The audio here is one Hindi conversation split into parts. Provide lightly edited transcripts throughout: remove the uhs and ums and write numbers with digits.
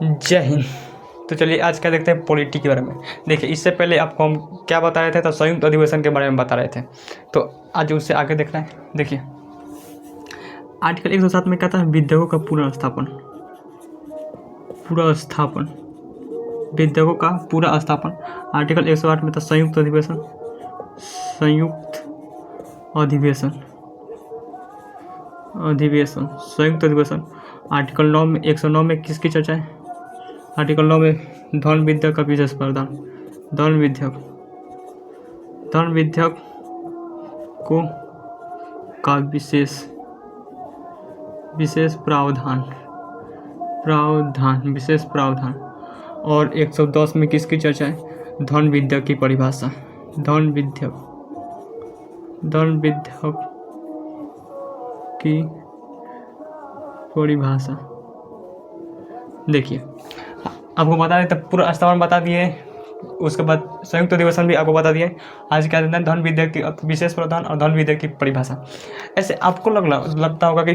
जय हिंद। तो चलिए आज क्या देखते हैं पॉलिटी के बारे में। देखिए इससे पहले आपको हम क्या बता रहे थे, तो संयुक्त अधिवेशन के बारे में बता रहे थे, तो आज उससे आगे देखना है। देखिए आर्टिकल 107 में क्या था, विधेयकों का पुनर्स्थापन, विधेयकों का पूरा स्थापन। आर्टिकल 108 में था संयुक्त अधिवेशन, संयुक्त अधिवेशन। आर्टिकल 9 में 109 में किसकी चर्चा है? आर्टिकल 9 में धन विधेयक का विशेष प्रावधान, धन विधेयक को का विशेष प्रावधान। और 110 में किसकी चर्चा है? धन विधेयक की परिभाषा, धन विधेयक की परिभाषा। देखिए आपको बता देते पूरा स्थापन बता दिए, उसके बाद संयुक्त अधिवेशन भी आपको बता दिए। आज क्या देना है? धन विधेयक की विशेष प्रावधान और धन विधेयक की परिभाषा। ऐसे आपको लगता होगा कि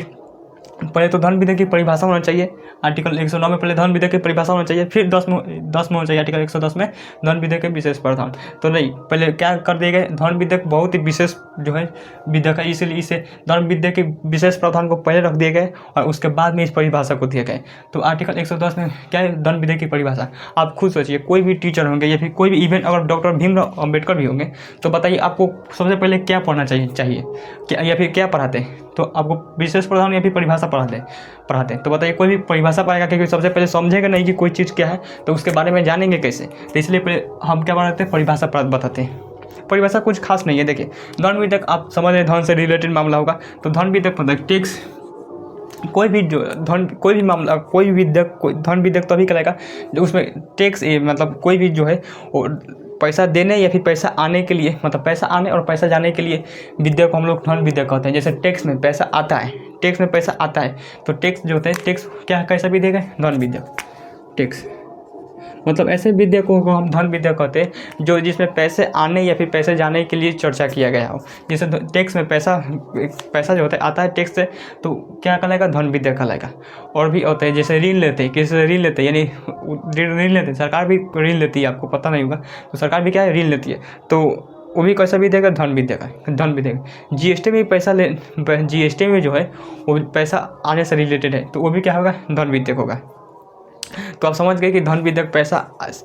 पहले तो धन विधेयक की परिभाषा होना चाहिए, आर्टिकल 109 में पहले धन विधेयक की परिभाषा होना चाहिए, फिर 10 में होना चाहिए आर्टिकल 110 में धन विधेयक के विशेष प्रावधान। तो नहीं, पहले क्या कर दिए गए, धन विधेयक बहुत ही विशेष जो है विधेयक है, इसलिए इसे धन विधेयक के विशेष प्रावधान को पहले रख दिए गए और उसके बाद में इस परिभाषा को दिए गए। तो आर्टिकल 110 में क्या है? धन विधेयक की परिभाषा। आप खुद सोचिए, कोई भी टीचर होंगे या फिर कोई भी इवेंट, अगर डॉक्टर भीमराव अम्बेडकर भी होंगे, तो बताइए आपको सबसे पहले क्या पढ़ना चाहिए क्या, या फिर क्या पढ़ाते? तो आपको विशेष प्रावधान या फिर परिभाषा पढ़ाते। तो बताइए कोई भी परिभाषा पाएगा, क्योंकि सबसे पहले समझेगा नहीं कि कोई चीज़ क्या है, तो उसके बारे में जानेंगे कैसे? तो इसलिए पहले हम क्या बनाते हैं? परिभाषा बताते हैं। परिभाषा कुछ खास नहीं है। देखिए धन विधेयक आप समझ रहे, धन से रिलेटेड मामला होगा, तो धन विधेयक मतलब टैक्स, कोई भी मामला, कोई भी धन विधेयक तभी कहलाएगा जो उसमें टैक्स मतलब कोई भी जो है वो पैसा देने या फिर पैसा आने के लिए, मतलब पैसा आने और पैसा जाने के लिए विधेयक को हम लोग धन विधेयक कहते हैं। जैसे टैक्स में पैसा आता है, तो टैक्स जो होता है, टैक्स क्या कैसा विधेयक है? धन विधेयक। टैक्स मतलब ऐसे विधेयकों को हम धन विधेयक कहते हैं जो जिसमें पैसे आने या फिर पैसे जाने के लिए चर्चा किया गया हो। जैसे टैक्स में पैसा जो होता है आता है टैक्स से, तो क्या कहलाएगा? धन विधेयक कहलाएगा। और भी होते हैं, जैसे ऋण लेते हैं, किसी से ऋण लेते हैं, यानी ऋण लेते हैं, सरकार भी ऋण लेती है, आपको पता नहीं होगा, तो सरकार भी क्या है? ऋण लेती है, तो वो भी कैसा विधेयक है? धन विधेयक है, धन विधेयक। जीएसटी में जीएसटी में जो है वो पैसा आने से रिलेटेड है, तो वो भी क्या होगा? धन विधेयक होगा। तो आप समझ गए कि धन विधेयक पैसा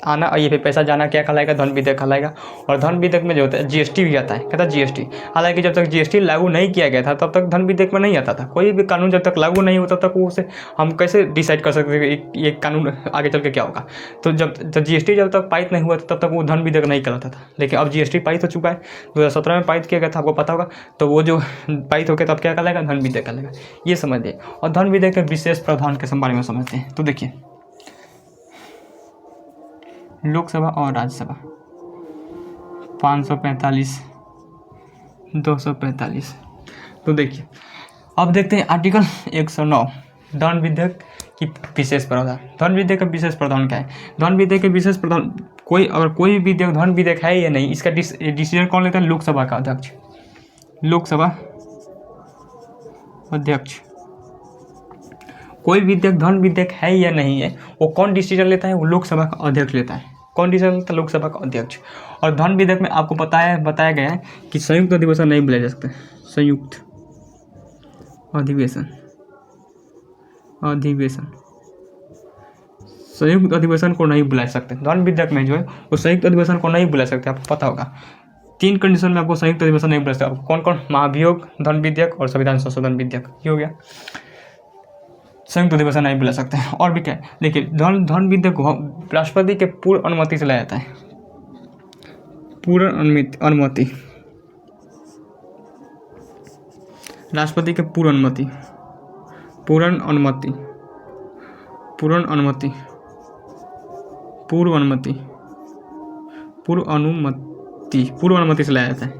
आना और ये फिर पैसा जाना क्या कहलाएगा? धन विधेयक कहलाएगा। और धन विधेयक में जो होता है जीएसटी भी आता है, कहता है जीएसटी। हालांकि जब तक जीएसटी लागू नहीं किया गया था तब तक धन विधेयक में नहीं आता था। कोई भी कानून जब तक लागू नहीं होता तब तक उसे हम कैसे डिसाइड कर सकते थे कि ये कानून आगे चल के क्या होगा। तो जब जीएसटी जब तक पारित नहीं हुआ तब तक वो धन विधेयक नहीं कहलाता था। लेकिन अब जीएसटी पारित हो चुका है, 2017 में पारित किया गया था, आपको पता होगा। तो वो जो पारित हो गया तब क्या कहलाएगा? धन विधेयक कहलाएगा। ये समझिए। और धन विधेयक के विशेष प्रावधान के बारे में समझते हैं। तो देखिए लोकसभा और राज्यसभा 545, 245। तो देखिए अब देखते हैं आर्टिकल 109 धन विधेयक की विशेष प्रावधान। धन विधेयक का विशेष प्रावधान क्या है? धन विधेयक के विशेष प्रावधान कोई भी धन विधेयक है या नहीं, इसका डिसीजन कौन लेता है? लोकसभा का अध्यक्ष, लोकसभा अध्यक्ष। कोई विधेयक धन विधेयक है या नहीं है, वो कौन डिसीजन लेता है? वो लोकसभा का अध्यक्ष लेता है। कौन डिसीजन लेता है? लोकसभा का अध्यक्ष। और धन विधेयक में आपको बताया गया है कि संयुक्त अधिवेशन नहीं बुलाया जा सकता। संयुक्त अधिवेशन को नहीं बुला सकते। धन विधेयक में जो है वो संयुक्त अधिवेशन को नहीं बुला सकते, आपको पता होगा। 3 कंडीशन में आपको संयुक्त अधिवेशन नहीं बुला सकते। आपको कौन कौन? महाभियोग, धन विधेयक और संविधान संशोधन विधेयक, ये हो गया। संयुक्त अधिवेशन नहीं बुला सकते हैं। और भी क्या है? देखिए धन विधेयक को राष्ट्रपति के पूर्ण अनुमति से लाया जाता है। पूर्ण अनुमति, राष्ट्रपति के पूर्ण अनुमति से लाया जाता है।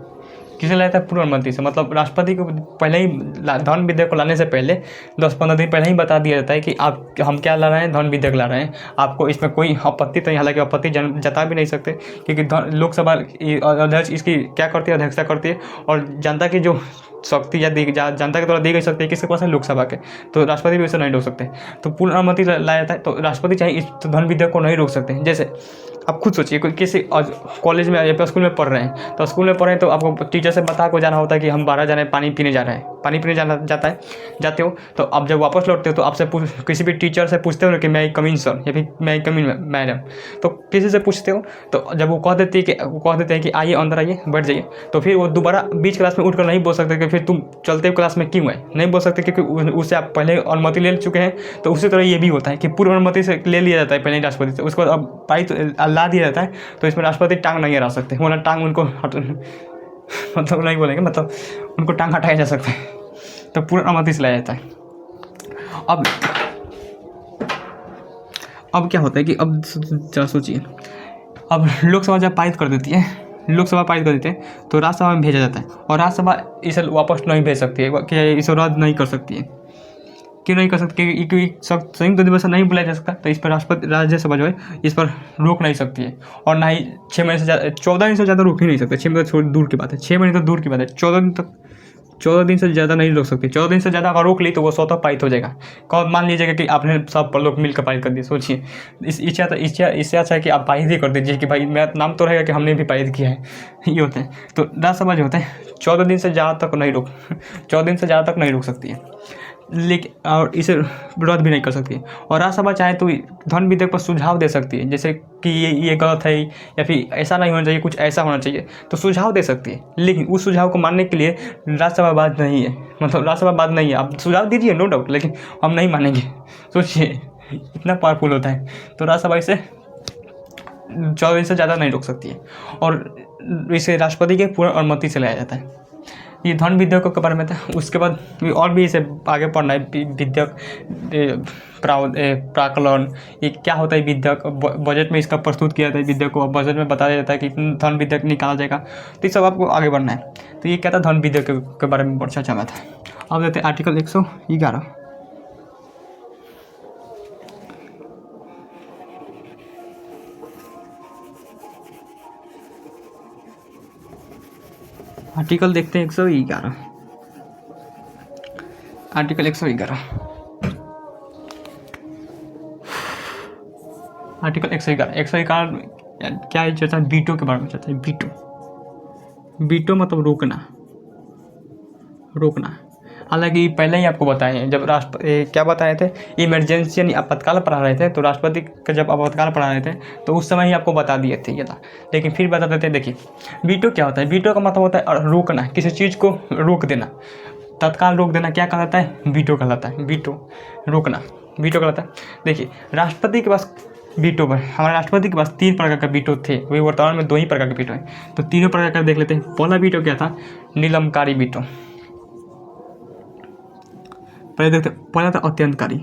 किसे लाया था? पूर्व अनुमति से। मतलब राष्ट्रपति को पहले ही धन विधेयक को लाने से पहले 10-15 दिन पहले ही बता दिया जाता है कि आप हम क्या ला रहे हैं, धन विधेयक ला रहे हैं, आपको इसमें कोई आपत्ति तो नहीं। हालांकि आपत्ति जता भी नहीं सकते क्योंकि लोकसभा अध्यक्ष इसकी क्या करती है, अध्यक्षता करती है, और जनता की जो शक्ति या जनता के द्वारा दी गई शक्ति है किसके पास है? लोकसभा के। तो राष्ट्रपति भी इसे नहीं रोक सकते। तो पूर्ण अनुमति लाया जाता है, तो राष्ट्रपति चाहे इस धन विधेयक को नहीं रोक सकते। जैसे आप खुद सोचिए, कोई किसी कॉलेज में या स्कूल में पढ़ रहे हैं, तो स्कूल में पढ़ रहे हैं तो आपको टीचर से बता को जाना होता है कि हम 12 जाने पानी पीने जा रहे हैं, पानी पीने जाते हो। तो अब जब वापस लौटते हो तो आपसे किसी भी टीचर से पूछते हो कि मैं कम इन सर, या फिर मैं कम इन मैडम, तो किसी से पूछते हो। तो जब वो कह देते हैं कि आइए अंदर आइए, बैठ जाइए, तो फिर वो दोबारा बीच क्लास में उठकर नहीं बोल सकते कि फिर तुम चलते क्लास में क्यों है, नहीं बोल सकते क्योंकि उससे आप पहले अनुमति ले चुके हैं। तो उसी तरह ये भी होता है कि पूर्व अनुमति से ले लिया जाता है पहले राष्ट्रपति से, उसके बाद अब पाई ला दिया जाता है। तो इसमें राष्ट्रपति टांग नहीं हरा सकते, वरना टांग उनको मतलब नहीं बोलेंगे, मतलब उनको टांग हटाया जा सकता है। तो पूर्ण अनुमति से लाया जाता है। अब क्या होता है कि अब जरा सोचिए, अब लोकसभा जब पारित कर देती है, तो राज्यसभा में भेजा जाता है, और राज्यसभा इसे वापस नहीं भेज सकती है कि इसे रद्द नहीं कर सकती है। क्यों नहीं कर सकती? क्योंकि संयुक्त अधिवेशन नहीं बुलाया जा सकता। तो इस पर राज्यसभा जो है इस पर रोक नहीं सकती है, और ना ही 6 महीने से ज़्यादा, 14 दिन से ज़्यादा रोक ही नहीं सकते। 6 महीने तो दूर की बात है, 6 महीने तो दूर की बात है, 14 दिन से ज़्यादा नहीं रोक सकती। 14 दिन से ज़्यादा अगर रोक ली तो वो स्वतः पारित हो जाएगा। कौन मान लीजिएगा कि आपने सब लोग मिलकर पारित कर दिया। सोचिए, इससे अच्छा है कि आप पारित ही कर दीजिए कि भाई मेरा नाम तो रहेगा कि हमने भी पारित किया है। ये होता है। तो राज्यसभा जो होता है 14 दिन से ज़्यादा तक नहीं रोक सकती है, लेकिन और इसे विरोध भी नहीं कर सकती। और राज्यसभा चाहे तो धन विधेयक पर सुझाव दे सकती है, जैसे कि ये गलत है या फिर ऐसा नहीं होना चाहिए, कुछ ऐसा होना चाहिए, तो सुझाव दे सकती है। लेकिन उस सुझाव को मानने के लिए राज्यसभा बात नहीं है, मतलब राज्यसभा बात नहीं है। आप सुझाव दीजिए नो डाउट, लेकिन हम नहीं मानेंगे। सोचिए, इतना पावरफुल होता है। तो राज्यसभा इसे 14 दिन से ज़्यादा नहीं रोक सकती है, और इसे राष्ट्रपति के पूर्ण अनुमति से लाया जाता है। ये धन विधेयकों के बारे में था। उसके बाद और भी इसे आगे पढ़ना है, विधेयक प्राकलन, ये क्या होता है विधेयक, बजट में इसका प्रस्तुत किया जाता है विधेयक को, बजट में बताया जाता है कि धन विधेयक निकाला जाएगा। तो ये सब आपको आगे बढ़ना है। तो ये क्या था, धन विधेयक के बारे में चर्चा में था। अब देते हैं आर्टिकल 111। आर्टिकल देखते हैं 111। आर्टिकल 111 क्या है? चर्चा वीटो के बारे में चर्चा है। वीटो मतलब रोकना। हालांकि पहले ही आपको बताए हैं, जब क्या बताए थे, इमरजेंसी यानी आपातकाल पढ़ा रहे थे, तो राष्ट्रपति का जब आपातकाल पढ़ा रहे थे तो उस समय ही आपको बता दिए थे ये था। लेकिन फिर बता देते हैं। देखिए, वीटो क्या होता है? वीटो का मतलब होता है रोकना, किसी चीज़ को रोक देना, तत्काल रोक देना। क्या कहलाता है? वीटो कहलाता है। वीटो कहलाता है। देखिए, राष्ट्रपति के पास वीटो पर, हमारे राष्ट्रपति के पास 3 प्रकार का वीटो थे, वही वर्तमान में 2 ही प्रकार के वीटो हैं। तो तीनों प्रकार का देख लेते हैं। पहला वीटो क्या था? निलंबकारी वीटो। पहले देखते, पहला था अत्यंतकारी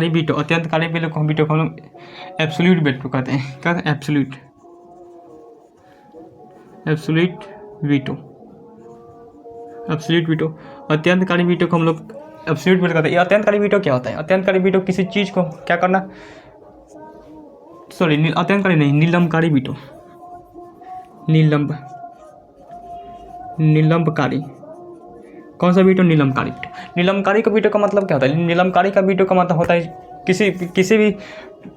वीटो। अत्यंतकारी वीटो को हम लोग एब्सोल्यूट वीटो कहते हैं। क्या कहते हैं? Absolute veto. अत्यंतकारी वीटो को हम लोग एब्सोल्यूट वीटो कहते हैं। अत्यंतकारी वीटो क्या होता है? अत्यंतकारी वीटो किसी चीज़ को क्या करना, अत्यंतकारी नहीं, निलंबकारी वीटो। निलंबकारी कौन सा वीटो? निलंबकारी वीटो। निलंबकारी का वीटो का मतलब क्या होता है? निलंबकारी का वीटो का मतलब होता है किसी भी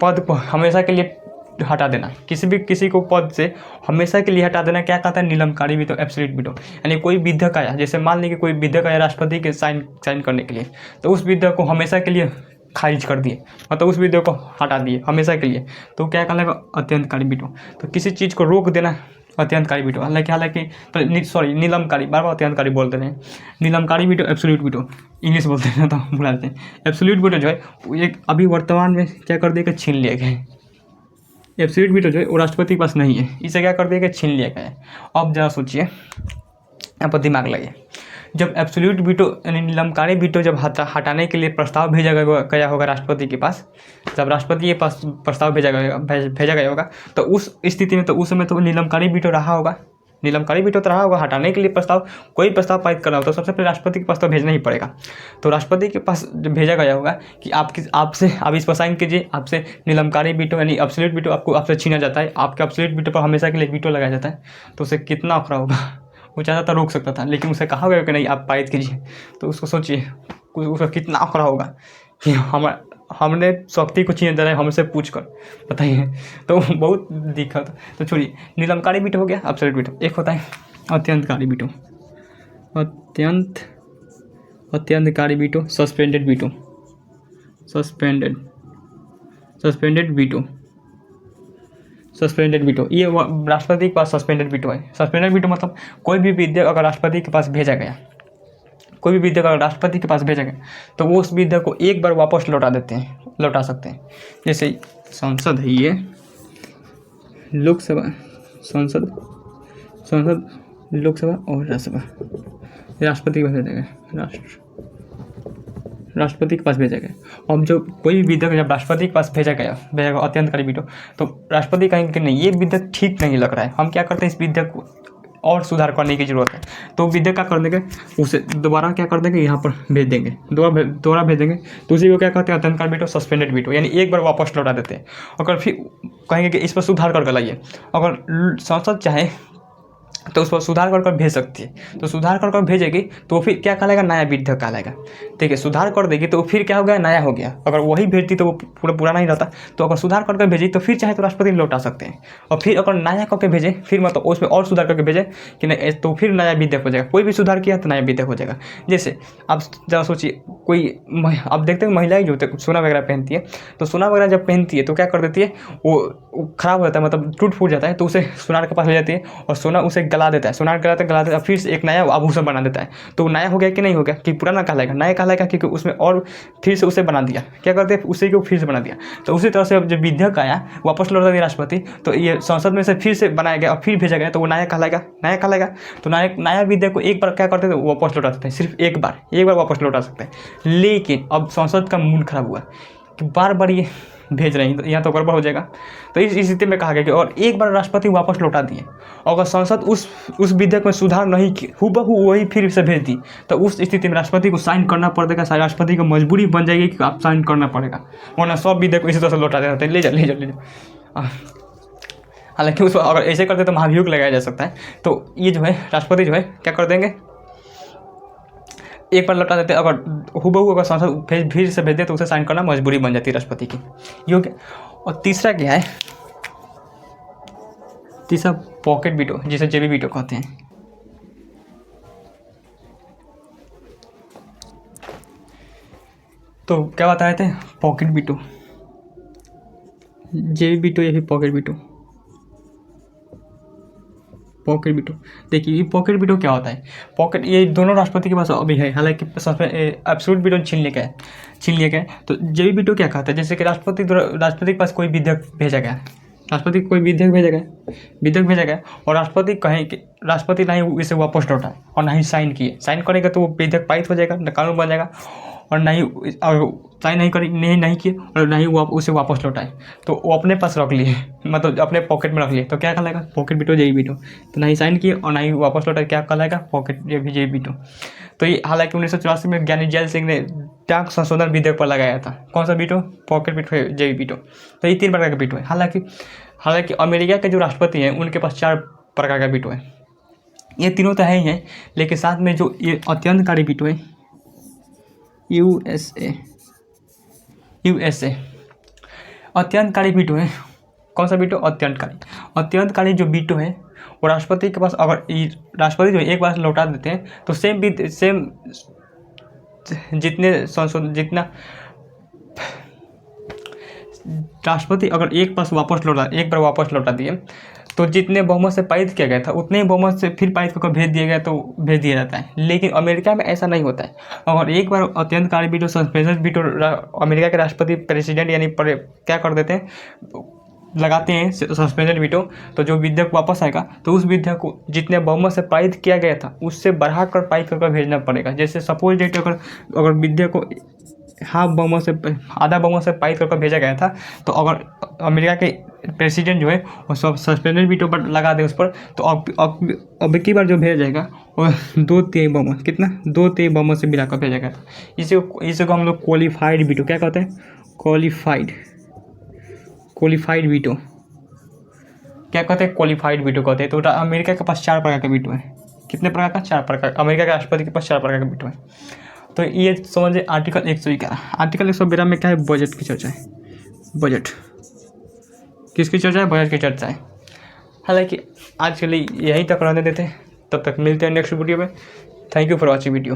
पद को हमेशा के लिए हटा देना, किसी को पद से हमेशा के लिए हटा देना। क्या कहता है? निलंबकारी वीटो, एब्सोल्यूट वीटो। यानी कोई विधेयक आया, जैसे मान लीजिए कोई विधेयक आया राष्ट्रपति के साइन करने के लिए, तो उस विधेयक को हमेशा के लिए खारिज कर दिए, मतलब उस विधेयक को हटा दिए हमेशा के लिए, तो क्या कहलाएगा? अत्यंतकारी वीटो। तो किसी चीज़ को रोक देना अत्यंतकारी वीटो। हालांकि निलंबकारी, बार बार अत्यंतकारी बोलते हैं। निलंबकारी वीटो, एब्सोल्यूट वीटो इंग्लिश बोलते हैं तो भुला देते हैं। एब्सोल्यूट वीटो जो है वो एक अभी वर्तमान में क्या कर दिया, छीन लिया गया है। एब्सोल्यूट वीटो जो है वो राष्ट्रपति के पास नहीं है, इसे क्या कर दिया गया? छीन लिया गया है। अब जरा सोचिए, यहाँ पर दिमाग लगे। जब एब्सोल्यूट वीटो यानी निलंबकारी वीटो जब हटाने के लिए प्रस्ताव भेजा गया होगा राष्ट्रपति के पास, जब राष्ट्रपति के पास प्रस्ताव भेजा गया होगा, तो उस स्थिति में तो उस समय तो निलंबकारी वीटो रहा होगा, निलंबकारी वीटो तो रहा होगा। हटाने के लिए प्रस्ताव, कोई प्रस्ताव पारित करना हो तो सबसे पहले राष्ट्रपति के पास तो भेजना ही पड़ेगा। तो राष्ट्रपति के पास जब भेजा गया होगा कि आपसे आप इस पर साइन कीजिए, आपसे निलंबकारी वीटो यानी एब्सोल्यूट वीटो आपसे छीना जाता है, आपके एब्सोल्यूट वीटो पर हमेशा के लिए वीटो लगाया जाता है, तो उसे कितना अखरा होगा। वो चाहता था रोक सकता था, लेकिन उसे कहा गया कि नहीं आप पारित कीजिए। तो उसको सोचिए उसका कितना अखरा होगा कि हमने शक्ति को छीन रहे हमसे पूछ कर, बताइए। तो बहुत दिक्कत। तो छोड़िए, निलंबकारी वीटो हो गया, एब्सोल्यूट वीटो। एक होता है अत्यंतकारी वीटो, अत्यंतकारी veto, suspended veto, suspended veto. ये राष्ट्रपति के पास सस्पेंडेड वीटो है। सस्पेंडेड वीटो मतलब कोई भी विधेयक अगर राष्ट्रपति के पास भेजा गया, कोई भी विधेयक अगर राष्ट्रपति के पास भेजा गया तो वो उस विधेयक को एक बार वापस लौटा सकते हैं। जैसे संसद है, ये लोकसभा, संसद, लोकसभा और राज्यसभा, राष्ट्रपति के पास भेजा गया, राष्ट्रपति के पास भेजा गया। अब जो कोई भी विधेयक जब राष्ट्रपति के पास भेजा गया अत्यंतकारी वीटो, तो राष्ट्रपति कहेंगे कि नहीं ये विधेयक ठीक नहीं लग रहा है, हम क्या करते हैं इस विधेयक को और सुधार करने की जरूरत है। तो विधेयक क्या कर देंगे, उसे दोबारा क्या कर देंगे, यहाँ पर भेज देंगे, दोबारा भेज देंगे। तो उसी को क्या कहते हैं अत्यंतकारी वीटो, सस्पेंडेड वीटो, यानी एक बार वापस लौटा देते हैं। अगर फिर कहेंगे कि इस पर सुधार करके लाइए, अगर संसद चाहे तो उस पर सुधार कर भेज सकती है। तो सुधार कर भेजेगी तो फिर क्या कहलाएगा, नया विधेयक कहलाएगा। ठीक है, सुधार कर देगी तो फिर क्या हो गया, नया हो गया। अगर वही भेजती तो वो पूरा पुराना ही रहता। तो अगर सुधार करके भेजी तो फिर चाहे तो राष्ट्रपति लौटा सकते हैं। और फिर अगर नया करके भेजे, फिर मतलब उसमें और सुधार करके भेजे कि नहीं, तो फिर नया विधेयक हो जाएगा। कोई भी सुधार किया तो नया विधेयक हो जाएगा। जैसे आप जरा सोचिए, कोई आप देखते हैं महिलाएं जो सोना वगैरह पहनती है, तो सोना वगैरह जब पहनती है तो क्या कर देती है, वो खराब हो जाता है, मतलब टूट फूट जाता है, तो उसे सुनार के पास ले जाती है और सोना उसे गला देता है, सुनार गला देता है, फिर से एक नया आभूषण बना देता है। तो नया हो गया कि नहीं हो गया, कि पुराना कहलाएगा, नया कहलाएगा, क्योंकि उसमें और फिर से उसे बना दिया। क्या करते हैं, उसी को फिर से बना दिया। तो उसी तरह से जब विधेयक आया वापस लौटा दिया राष्ट्रपति, तो ये संसद में से फिर से बनाया गया और फिर भेजा गया, तो वो नया कहलाएगा। तो नया विधेयक को एक बार क्या करते थे, वापस लौटा सकते हैं, सिर्फ एक बार वापस लौटा सकते हैं। लेकिन अब संसद का मूड खराब हुआ कि बार बार ये भेज रहे हैं, तो यहाँ तो गड़बड़ हो जाएगा। तो इस स्थिति में कहा गया कि और एक बार राष्ट्रपति वापस लौटा दिए, अगर संसद उस विधेयक में सुधार नहीं की, हूबहू वही फिर से भेज दी, तो उस स्थिति में राष्ट्रपति को साइन करना पड़ेगा। राष्ट्रपति को मजबूरी बन जाएगी कि आप साइन करना पड़ेगा, वरना सब विधेयक को इसी तरह से लौटा देते हैं, ले जाओ। हालांकि उसको अगर ऐसे करते तो महाभियोग लगाया जा सकता है। तो ये जो है राष्ट्रपति जो है क्या कर देंगे, एक बार लौटा देते। अगर हूबहू अगर संसद फिर से भेज दे तो उसे साइन करना मजबूरी बन जाती है राष्ट्रपति की। योग्य। और तीसरा क्या है, तीसरा पॉकेट वीटो, जिसे जेबी वीटो कहते हैं। तो क्या बताए थे, पॉकेट वीटो, जेबी वीटो या फिर पॉकेट वीटो। पॉकेट वीटो, देखिए ये पॉकेट वीटो क्या होता है। पॉकेट, ये दोनों राष्ट्रपति के पास अभी है, हालांकि एब्सोल्यूट वीटो छीन लिया गया। तो जेबी वीटो क्या कहता है, जैसे कि राष्ट्रपति के पास कोई विधेयक भेजा गया, राष्ट्रपति को कोई विधेयक भेजा गया और राष्ट्रपति कहें कि राष्ट्रपति ना ही इसे वापस लौटाए और ना ही साइन किए, साइन करेगा तो वो विधेयक पारित हो जाएगा, कानून बन जाएगा। और ना ही साइन नहीं किए और ना ही वो उसे वापस लौटाए, तो वो अपने पास रख लिए, मतलब अपने पॉकेट में रख लिए, तो क्या कहलाएगा, पॉकेट वीटो, जेबी वीटो। तो ना ही साइन किए और ना ही वापस लौटाए, क्या कहलाएगा, पॉकेट जेबी वीटो। तो ये हालांकि 1984 में ज्ञानी जैल सिंह ने डाक संशोधन विधेयक पर लगाया था। कौन सा वीटो, पॉकेट वीटो, जेबी वीटो। तो ये 3 प्रकार का वीटो है। हालांकि अमेरिका के जो राष्ट्रपति हैं उनके पास 4 प्रकार का वीटो है। ये तीनों तो है ही हैं, लेकिन साथ में जो ये अत्यंतकारी वीटो है, यूएसए अत्यंतकारी वीटो है। कौन सा वीटो, अत्यंतकारी जो वीटो है वो राष्ट्रपति के पास, अगर राष्ट्रपति जो एक बार लौटा देते हैं तो सेम जितना राष्ट्रपति अगर एक बार वापस लौटा दिए तो जितने बहुमत से पारित किया गया था उतने ही बहुमत से फिर पारित करके भेज दिया गया तो भेज दिया जाता है। लेकिन अमेरिका में ऐसा नहीं होता है। अगर एक बार अत्यंतकारी वीटो, सस्पेंशन वीटो अमेरिका के राष्ट्रपति प्रेसिडेंट यानी क्या कर देते हैं, लगाते हैं सस्पेंडेड वीटो, तो जो विधेयक वापस आएगा तो उस विधेयक को जितने बहुमत से पारित किया गया था उससे बढ़ाकर पारित कर भेजना पड़ेगा। जैसे सपोज डेट अगर विधेयक को हाफ बहुमत से आधा बहुमत से पारित कर भेजा गया था, तो अगर अमेरिका के प्रेसिडेंट जो है वो सब सस्पेंडेड वीटो पर लगा दे उस पर, तो अब की बार जो भेजा जाएगा वो 2/3 बहुमत, कितना 2/3 बहुमत से मिलाकर भेजा गया था। इसे को हम लोग क्वालिफाइड वीटो क्या कहते हैं, क्वालिफाइड वीटो क्या कहते हैं, क्वालिफाइड वीटो कहते हैं। तो अमेरिका के पास 4 प्रकार का वीटो है। कितने प्रकार का, 4 प्रकार। अमेरिका के राष्ट्रपति के पास 4 प्रकार का वीटो है। तो ये समझिए आर्टिकल 111। आर्टिकल 112 में क्या है, बजट की चर्चा है। बजट किसकी चर्चा है, बजट की चर्चा है। हालांकि आज के लिए यहीं तक रहने देते हैं, तब तक मिलते हैं नेक्स्ट वीडियो में। Thank you for watching video.